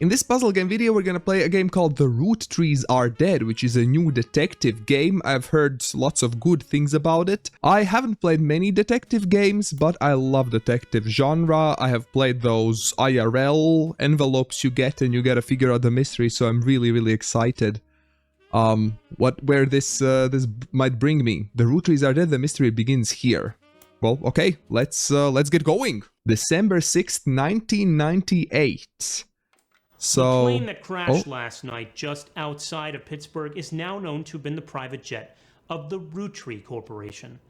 In this puzzle game video, we're gonna play a game called The Roottrees Are Dead, which is a new detective game. I've heard lots of good things about it. I haven't played many detective games, but I love detective genre. I have played those IRL envelopes you get and you gotta figure out the mystery, so I'm really excited. Where this might bring me. The Roottrees Are Dead, the mystery begins here. Well, okay, let's get going. December 6th, 1998. So, the plane that crashed last night just outside of Pittsburgh is now known to have been the private jet of the Roottree Corporation.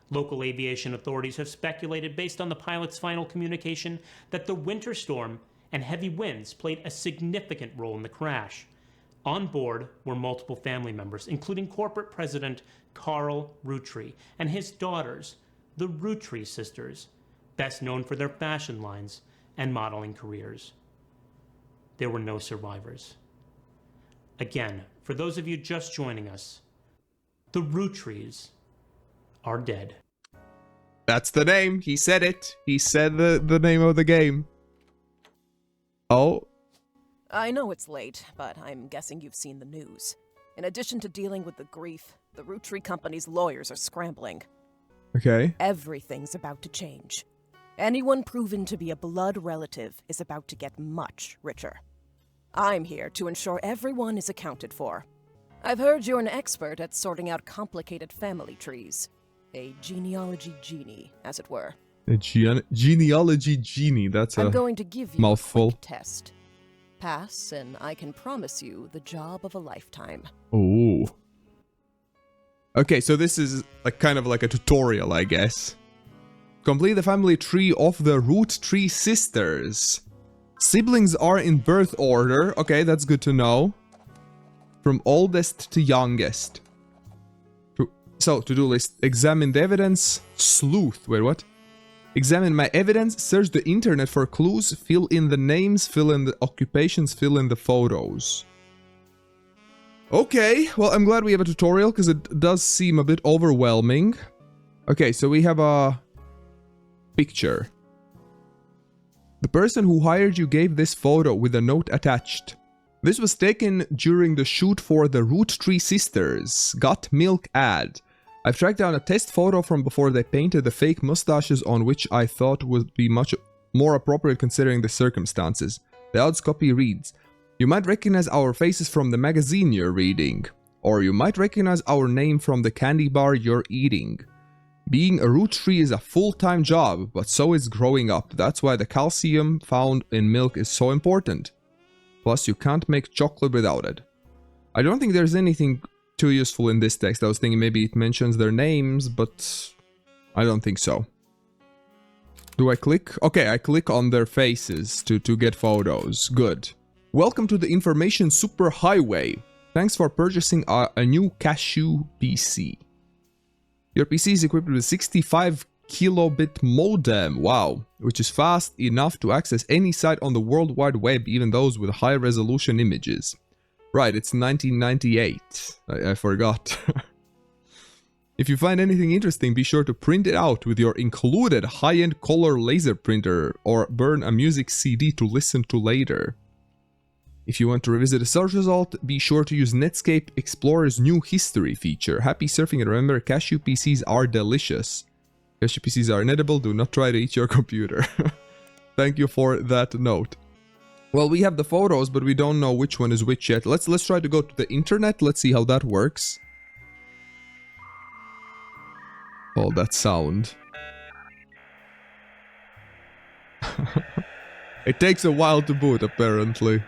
Local aviation authorities have speculated, based on the pilot's final communication, that the winter storm and heavy winds played a significant role in the crash. On board were multiple family members, including corporate president Carl Roottree and his daughters, the Roottrees sisters, best known for their fashion lines and modeling careers. There were no survivors. Again, for those of you just joining us, the Roottrees are dead. That's the name. He said it. He said the name of the game. Oh. I know it's late, but I'm guessing you've seen the news. In addition to dealing with the grief, the Roottree Company's lawyers are scrambling. Okay. Everything's about to change. Anyone proven to be a blood relative is about to get much richer. I'm here to ensure everyone is accounted for. I've heard you're an expert at sorting out complicated family trees. A genealogy genie, as it were. A genealogy genie, that's I'm going to give you mouthful. A quick test. Pass, and I can promise you the job of a lifetime. Oh. Okay, so this is kind of like a tutorial, I guess. Complete the family tree of the Roottree sisters. Siblings are in birth order. Okay, that's good to know. From oldest to youngest. So, to-do list. Examine the evidence. Sleuth. Wait, what? Examine my evidence. Search the internet for clues. Fill in the names. Fill in the occupations. Fill in the photos. Okay, well, I'm glad we have a tutorial because it does seem a bit overwhelming. Okay, so we have a picture. The person who hired you gave this photo with a note attached. This was taken during the shoot for the Roottree Sisters Got Milk ad. I've tracked down a test photo from before they painted the fake mustaches on, which I thought would be much more appropriate considering the circumstances. The odds copy reads, "You might recognize our faces from the magazine you're reading, or you might recognize our name from the candy bar you're eating. Being a Roottree is a full-time job, but so is growing up. That's why the calcium found in milk is so important. Plus, you can't make chocolate without it." I don't think there's anything too useful in this text. I was thinking maybe it mentions their names, but I don't think so. Do I click? Okay, I click on their faces to get photos. Good. Welcome to the information superhighway. Thanks for purchasing a new Cashew PC. Your PC is equipped with a 65 kilobit modem, wow, which is fast enough to access any site on the World Wide Web, even those with high resolution images. Right, it's 1998. I forgot. If you find anything interesting, be sure to print it out with your included high-end color laser printer or burn a music CD to listen to later. If you want to revisit a search result, be sure to use Netscape Explorer's new history feature. Happy surfing, and remember, Cashew PCs are delicious. Cashew PCs are inedible, do not try to eat your computer. Thank you for that note. Well, we have the photos, but we don't know which one is which yet. Let's try to go to the internet, let's see how that works. Oh, that sound. It takes a while to boot, apparently.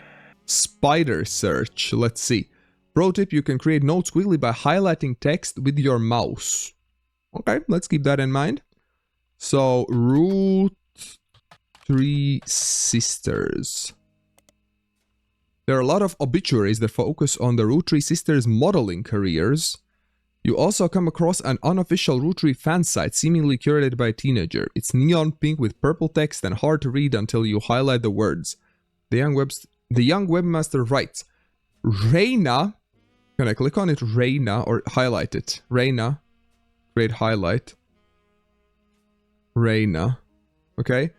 Spider search, let's see. Pro tip, you can create notes quickly by highlighting text with your mouse. Okay, let's keep that in mind. So, Roottree Sisters. There are a lot of obituaries that focus on the Roottree Sisters' modeling careers. You also come across an unofficial Roottree fan site seemingly curated by a teenager. It's neon pink with purple text and hard to read until you highlight the words. The young webmaster writes, Reina, can I click on it, Reina, or highlight it? Reina, create highlight. Reina, okay?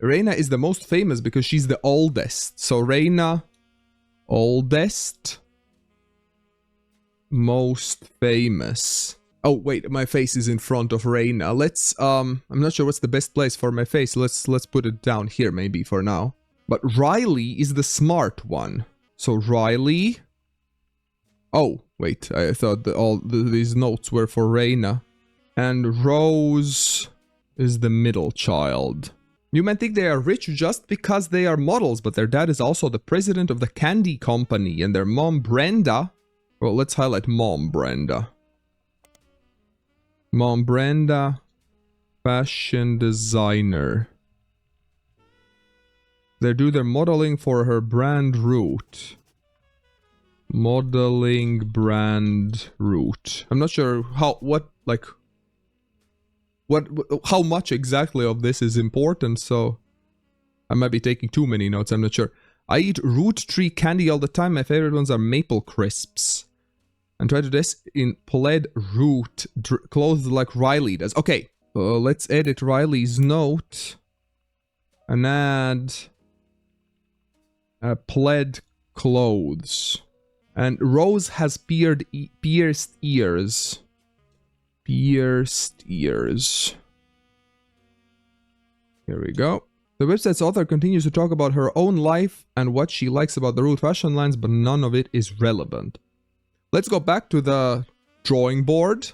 Reina is the most famous because she's the oldest. So Reina Oldest. Most famous. Oh, wait, my face is in front of Reina. Let's, I'm not sure what's the best place for my face. Let's put it down here maybe for now. But Riley is the smart one. So Riley. Oh, wait, I thought that these notes were for Reina. And Rose is the middle child. You might think they are rich just because they are models, but their dad is also the president of the candy company, and their mom, Brenda... Well, let's highlight Mom Brenda. Mom Brenda, fashion designer. They do their modeling for her brand Root. Modeling brand Root. I'm not sure how much exactly of this is important, so I might be taking too many notes, I'm not sure. I eat Roottree candy all the time. My favorite ones are maple crisps. And try to dress in plaid root clothes like Riley does. Okay, let's edit Riley's note and add plaid clothes. And Rose has pierced ears. Pierced ears. Here we go. The website's author continues to talk about her own life and what she likes about the Root fashion lines, but none of it is relevant. Let's go back to the drawing board.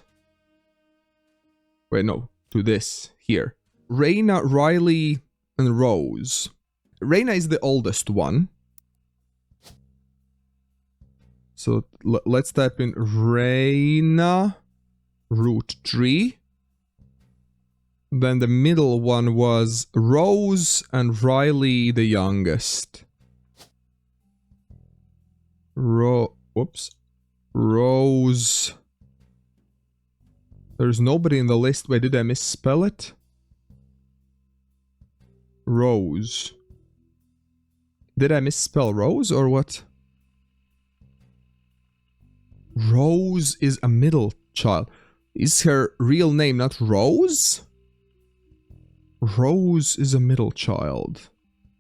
Wait, no, to this here. Reina, Riley, and Rose. Reina is the oldest one. So let's type in Reina, Roottree. Then the middle one was Rose and Riley, the youngest. Whoops. Rose. There's nobody in the list. Wait, did I misspell it? Rose. Did I misspell Rose or what? Rose is a middle child. Is her real name not Rose? Rose is a middle child.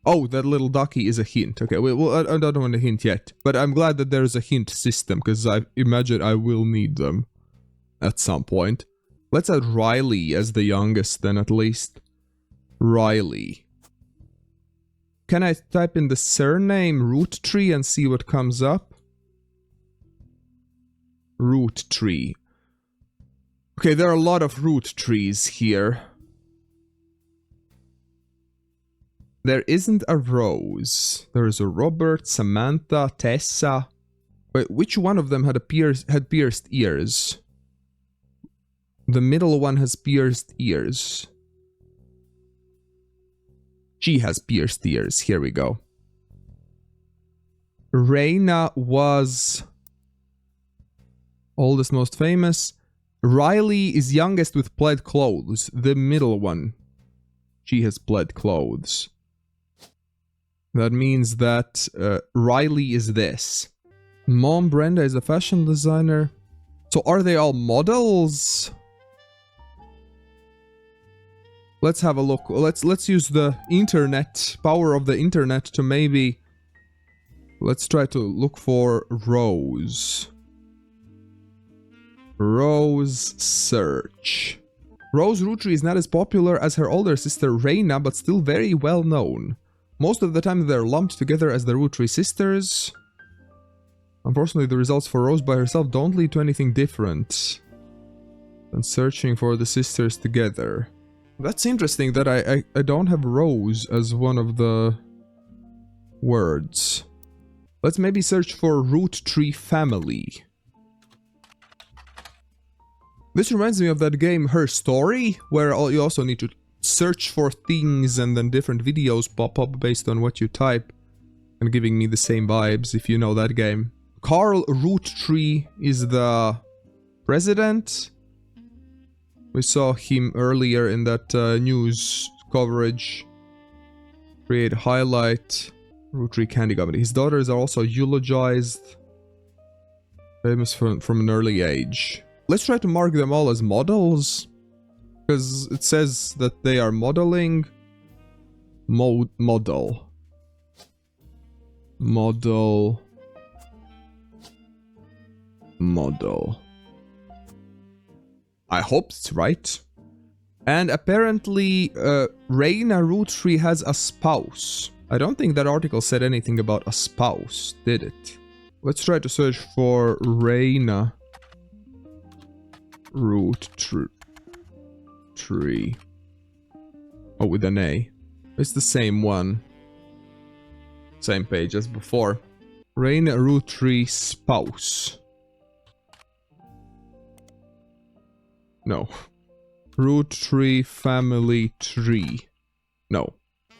Oh, that little ducky is a hint. Okay, well, I don't want a hint yet. But I'm glad that there's a hint system, because I imagine I will need them at some point. Let's add Riley as the youngest then, at least. Riley. Can I type in the surname Roottree and see what comes up? Roottree. Okay, there are a lot of Roottrees here. There isn't a Rose. There is a Robert, Samantha, Tessa. Wait, which one of them had pierced ears? The middle one has pierced ears. She has pierced ears. Here we go. Reina was oldest, most famous. Riley is youngest with plaid clothes. The middle one. She has plaid clothes. That means that Riley is this. Mom Brenda is a fashion designer. So are they all models? Let's have a look. Let's use the internet, power of the internet to maybe... Let's try to look for Rose. Rose search. Rose Roottree is not as popular as her older sister Reina, but still very well known. Most of the time they're lumped together as the Roottree sisters. Unfortunately, the results for Rose by herself don't lead to anything different than searching for the sisters together. That's interesting that I don't have Rose as one of the words. Let's maybe search for Roottree family. This reminds me of that game Her Story, where you also need to search for things and then different videos pop up based on what you type, and giving me the same vibes, if you know that game. Carl Roottree is the president. We saw him earlier in that news coverage. Create highlight. Roottree Candy Company. His daughters are also eulogized. Famous from an early age. Let's try to mark them all as models. Because it says that they are modeling. Model. model. I hope it's right. And apparently, Reina Roottree has a spouse. I don't think that article said anything about a spouse, did it? Let's try to search for Reina Roottree. Oh, with an A. It's the same one. Same page as before. Reina Roottree spouse. No. Roottree family tree. No.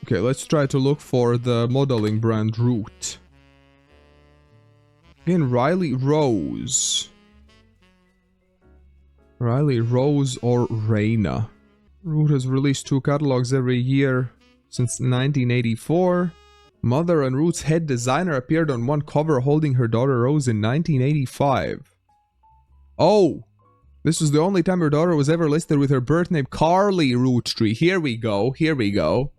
Okay, let's try to look for the modeling brand Root. Again, Riley Rose. Riley Rose or Reina. Root has released 2 catalogs every year since 1984. Mother and Root's head designer appeared on one cover holding her daughter Rose in 1985. Oh! This was the only time her daughter was ever listed with her birth name, Carly Roottree. Here we go, here we go.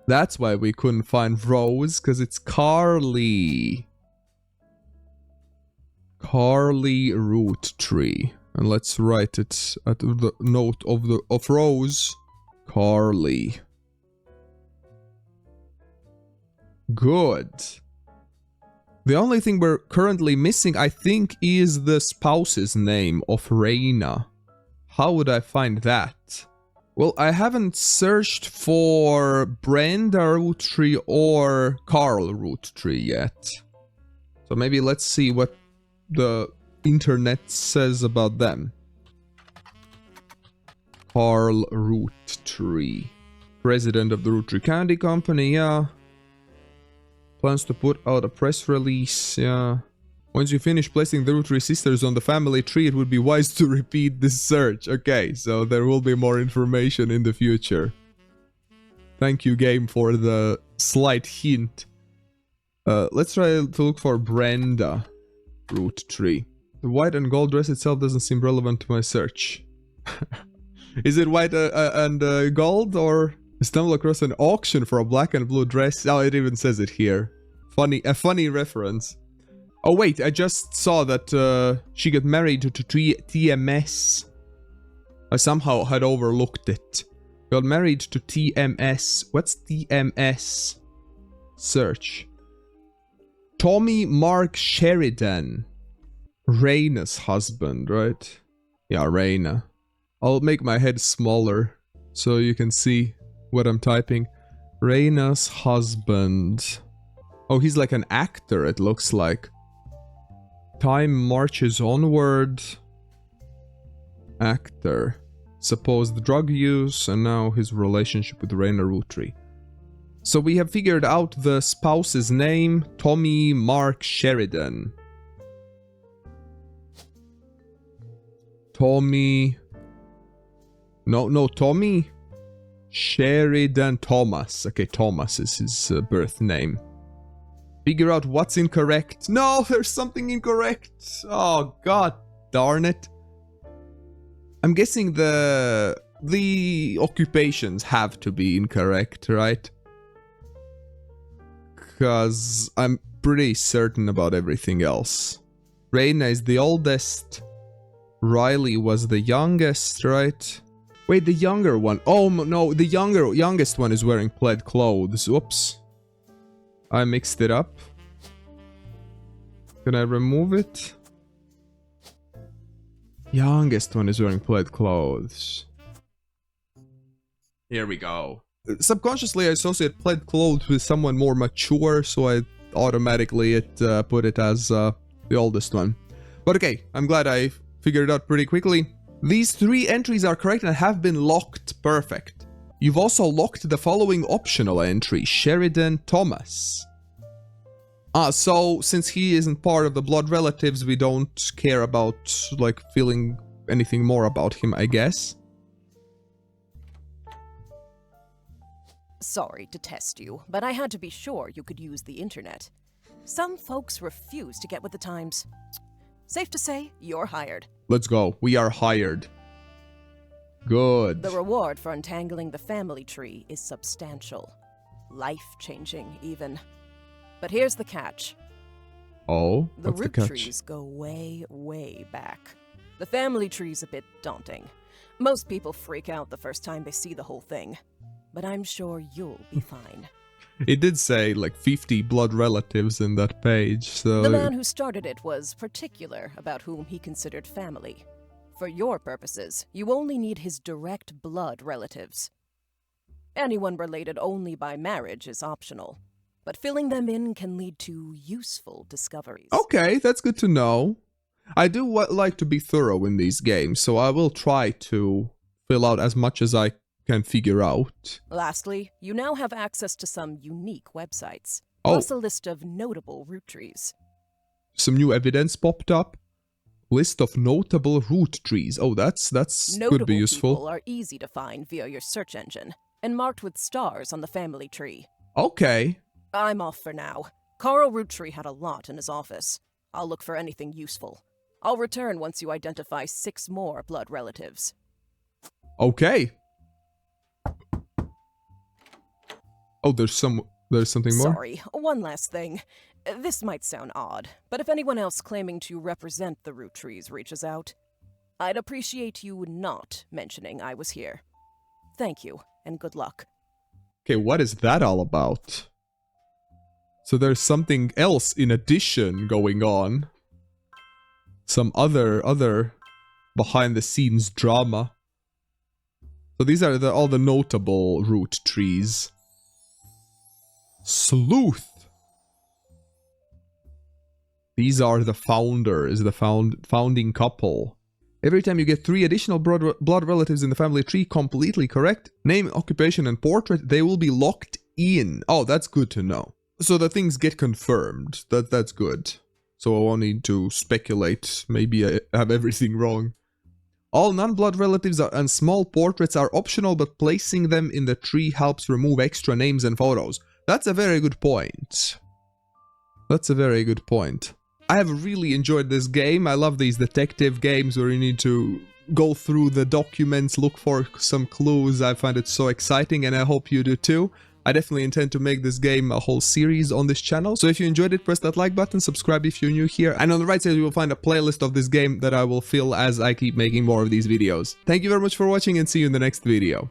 That's why we couldn't find Rose, because it's Carly. Carly Roottree. And let's write it at the note of Rose. Carly. Good. The only thing we're currently missing, I think, is the spouse's name of Reina. How would I find that? Well, I haven't searched for Brenda Roottree or Carl Roottree yet. So maybe let's see what the internet says about them. Carl Roottree. President of the Roottree Candy Company, yeah. Plans to put out a press release, yeah. Once you finish placing the Roottree sisters on the family tree, it would be wise to repeat this search. Okay, so there will be more information in the future. Thank you, game, for the slight hint. Let's try to look for Brenda Roottree. The white and gold dress itself doesn't seem relevant to my search. Is it white and gold, or... I stumbled across an auction for a black and blue dress. Oh, it even says it here. A funny reference. Oh wait, I just saw that she got married to TMS. I somehow had overlooked it. Got married to TMS. What's TMS? Search. Tommy Mark Sheridan. Reina's husband, right? Yeah, Reina. I'll make my head smaller so you can see what I'm typing. Reina's husband. Oh, he's like an actor, it looks like. Time marches onward. Actor. Supposed drug use, and now his relationship with Reina Roottree. So we have figured out the spouse's name, Tommy Mark Sheridan. Tommy... No, Tommy... Sheridan Thomas. Okay, Thomas is his birth name. Figure out what's incorrect. No, there's something incorrect. Oh, god darn it. I'm guessing the occupations have to be incorrect, right? Because I'm pretty certain about everything else. Reina is the oldest. Riley was the youngest, right? Wait, the younger one. Oh, no, the youngest one is wearing plaid clothes. Oops. I mixed it up. Can I remove it? Youngest one is wearing plaid clothes. Here we go. Subconsciously, I associate plaid clothes with someone more mature, so I automatically put it as the oldest one. But okay, I'm glad I figured it out pretty quickly. These 3 entries are correct and have been locked. Perfect. You've also locked the following optional entry, Sheridan Thomas. So since he isn't part of the blood relatives, we don't care about, like, feeling anything more about him, I guess. Sorry to test you, but I had to be sure you could use the internet. Some folks refuse to get with the times. Safe to say, you're hired. Let's go. We are hired. Good. The reward for untangling the family tree is substantial. Life-changing, even. But here's the catch. Oh, The what's the catch? Rootrees go way, way back. The family tree's a bit daunting. Most people freak out the first time they see the whole thing. But I'm sure you'll be fine. It did say like 50 blood relatives in that page, so... The man who started it was particular about whom he considered family. For your purposes, you only need his direct blood relatives. Anyone related only by marriage is optional, but filling them in can lead to useful discoveries. Okay, that's good to know. I do like to be thorough in these games, so I will try to fill out as much as I can figure out. Lastly, you now have access to some unique websites, Oh. plus a list of notable Roottrees. Some new evidence popped up. List of notable Roottrees. Oh, that's Notable could be useful. people are easy to find via your search engine, and marked with stars on the family tree. Okay. I'm off for now. Carl Roottree had a lot in his office. I'll look for anything useful. I'll return once you identify 6 more blood relatives. Okay. Oh, there's something more? Sorry, one last thing. This might sound odd, but if anyone else claiming to represent the Rootrees reaches out, I'd appreciate you not mentioning I was here. Thank you, and good luck. Okay, what is that all about? So there's something else in addition going on. Some other behind the scenes drama. So these are all the notable Roottrees. Sleuth. These are the founders, the founding couple. Every time you get 3 additional blood relatives in the family tree completely correct, name, occupation, and portrait, they will be locked in. Oh, that's good to know. So the things get confirmed. That's good. So I won't need to speculate. Maybe I have everything wrong. All non-blood relatives and small portraits are optional, but placing them in the tree helps remove extra names and photos. That's a very good point. That's a very good point. I have really enjoyed this game. I love these detective games where you need to go through the documents, look for some clues. I find it so exciting, and I hope you do too. I definitely intend to make this game a whole series on this channel. So if you enjoyed it, press that like button, subscribe if you're new here, and on the right side you will find a playlist of this game that I will fill as I keep making more of these videos. Thank you very much for watching, and see you in the next video.